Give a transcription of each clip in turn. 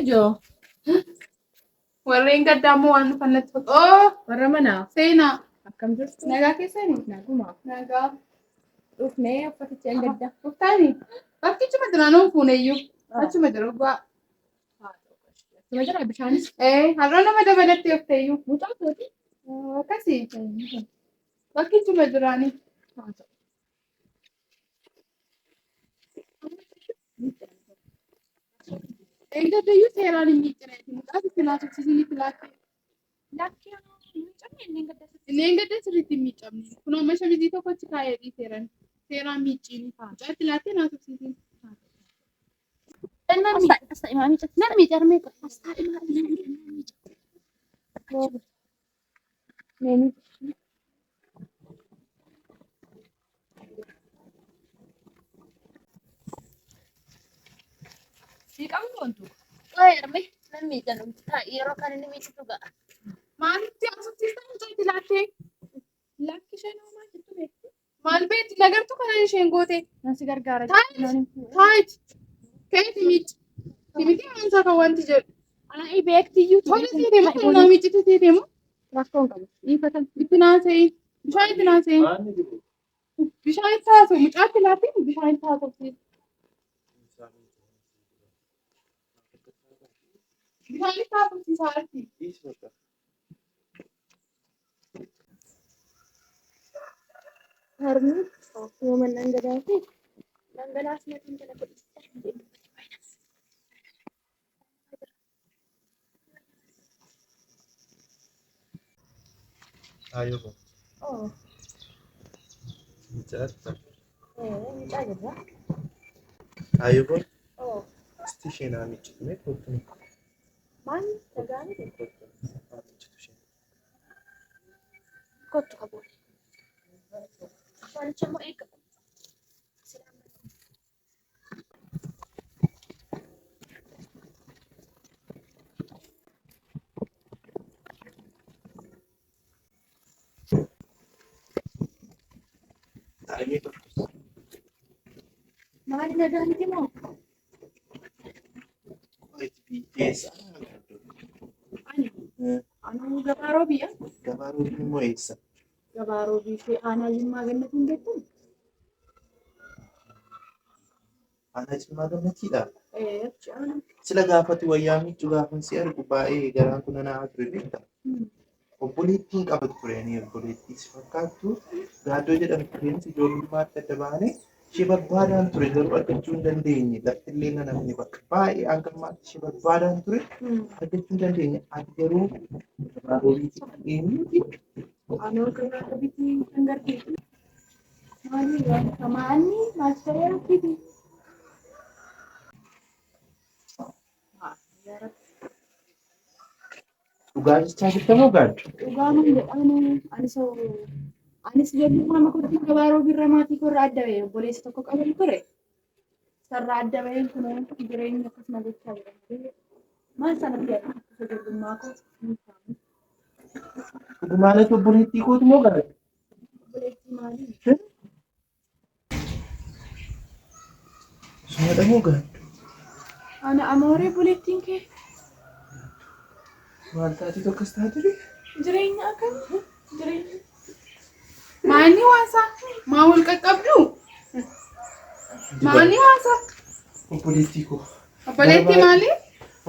Jo. Warreen gaddaammoo waan dhufannatti oh Warra manaa. seenaa Akkam jirtu? nagaa keessanii Naguma. nagaa Dhufnee uffaticha hin gadda. dhuftaanii bakkichuma jiraanuu fuuneyyuu achuma jira gubbaa Suma jira bishaanis. har'a nama dabalatti dhufteeyyuu Mucaa kooti. akkasii bakkichuma jiraanii eeggaddayyuu seeraan hin miiccineeti mucaa filaasofsiisanii filaattee inni eeggadda sirriitti hin miiccamne kun amma shamizii tokko achi kaayee dhiiseeran seeraan miicciini mucaa filaattee naasofsiisin. Asta imami cak. Nana mi jarme ko. Asta imami cak. Neni. Si kamu kontu. Oh yarme. Nan mi janum. Ta iro kan ini mi juga. Maalitti asubsiistan mucaa filaattee lakki isheen homaa jettu beektu maal beekti lagartu kana isheen goote Nasi gargara. taayit keeti miicci timiti amansaa kan wanti jedhu Ana beekti iyyuu. tola seeteemu kan naa miiccitu seeteemu Rakkoon qabu. Ifatan. itti naasee bishaan itti naasee bishaan itti haasa'u mucaa filaattee bishaan itti haasa'usiisa bishaan itti haasa'usiisaa arti. Harmi. Woman nanggadaati. Nanggadaas natin talaga. Ayo po. Oh. Bicara. Mucaa jirra. Ayo po. Oh. Isti isheen haamichi mee kottu Maal dhagaani? haamichitu isheen. Kottu qabu. Walicha immoo eegamu. Taa'imee tokkos. Maali dhagaaniiti moo? Itti biyyeessa. Anu gabaaroo biyya. Gabaaruu immoo eessa? Gabaaroo biyya aanaa Jimmaa Gannatiin beektu? Aanaa Jimmaa Gannatiidha. Achi aanaa. Sila gaafatu wayyaa miiccu gaafan si argu baay'ee garaan kun anaa ture beekta. Obboleettiin qabatu ture ani obboleettii si fakkaattu gaaddoo jedhamtu tureensi ijoollummaatti adda baanee ishee barbaadaan ture garuu argachuu hin dandeenye laftillee na namni bakka baay'ee hanga ammaatti ishee barbaadaan ture argachuu hin dandeenye ati garuu gabaaroobiitti eenyuuti? Anoo gabaaroo biyya kan gargaartu. Maali wanta maali maal ta'ee rakkiti? Dhugaa jechaa jirta moo gaaddu? Dhugaama jedhamu anis ijoollummaa makoottiin gabaaroo birra maatii korraa adda ba'e obboleessa tokko qaban ture. Sarraa adda ba'een kun jireenya akkasuma gochaa jira. Maal sanatti yaaddu ijoollummaa koo? Dhugumaanis obboleettii kootu moo gaaddu? Obboleettii maali? Sumadha moo gaaddu? Ana amooree obboleettiin kee Maal taatee tokkos taatee? jireenya akkam jireenya. Maanni waasaa maa wal qaqqabdu maanni waasaa Obboleettii koo. obboleettii maali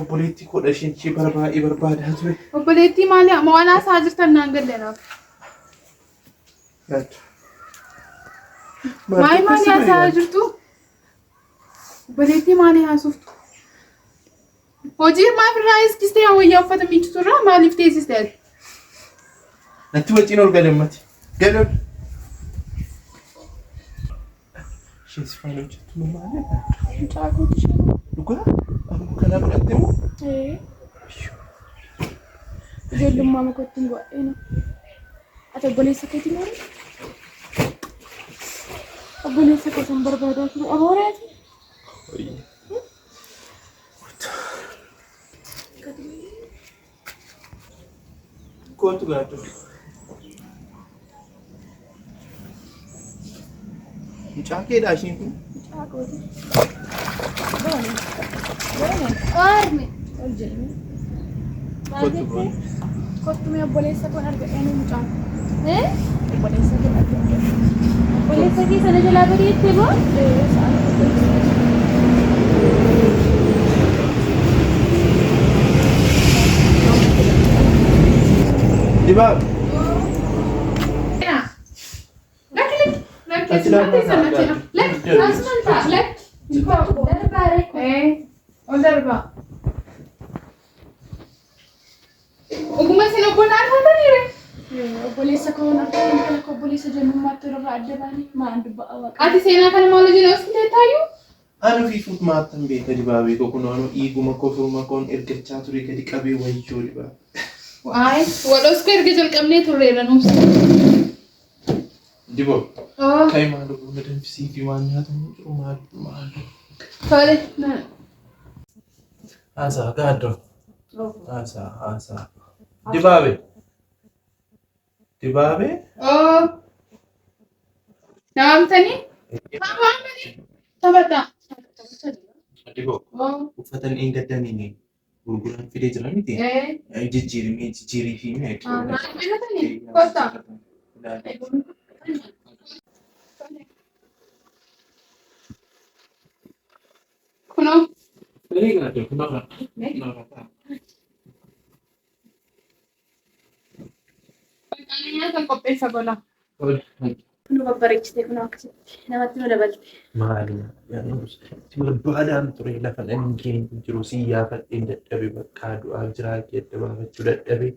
Obboleettii koodha ishee baay'ee barbaadaa ture. obboleettii maali amma waan haasaa jirtan naan gallenaaf Gaaddu. maali haasaa jirtu obboleettii maali haasoftu hojii maaf irraa iskistee wayyaa uffata miiccitu irraa maaliif teessistee Natti waciin ol galammati. Galuun. Isheen si faana hojjettu moo maali? Mucaa kooti. Dhugaa? Amma kanaa fudhattee moo? Ijoollummaa makoottiin godhee ati obboleessa keetii maali? Obboleessa kee san barbaadaa ture amooreeti. Kootu gaaddu. Mucaa keedhaa isheen kun? Mucaa kooti. Boone. Boone. Qaarni. jedhanii. Kottu boon. Kottu mee obboleessa koo argadhee ni mucaan. Obboleessa koo argadhee. Obboleessa kee sana jalaa bareettee boo? Dibaab. Obboleessa koo argadhee kan akka obboleessa jennummaatti irraa adda baanii maan dubbaa waaqa. Ati seenaa kana maal hojii hospitaala taayyuu? Anu fi fuut maattan beeka dibaabee koo kunoonu dhiiguma koo firuma koon ergachaa ture gadi qabee wayyoo dibaabee. Waay, wadhoos erga jalqabnee turreera nuus. Diboo. Kai maal buna danfisii fi waan nyaatamu jiru maal. Tole. Asa gaaddo. Asa. Dibaabee. Dibaabee. Naamtanii? Waamtanii? Taphataa. Diboo. Uffatan eeggatanii gurguran fidee jiran miti. Jijjiirii fi Naamtanii? Kottaa. Kunoo. Ani nyaata qopheessa gola. Kun babbareechitee kun akkasitti namatti nu dabalte. Maali? Barbaadaan ture lafa dhanni keenya jiru si yaafadheen dadhabe bakka du'aa jiraa kee dadhabaafachuu dadhabe.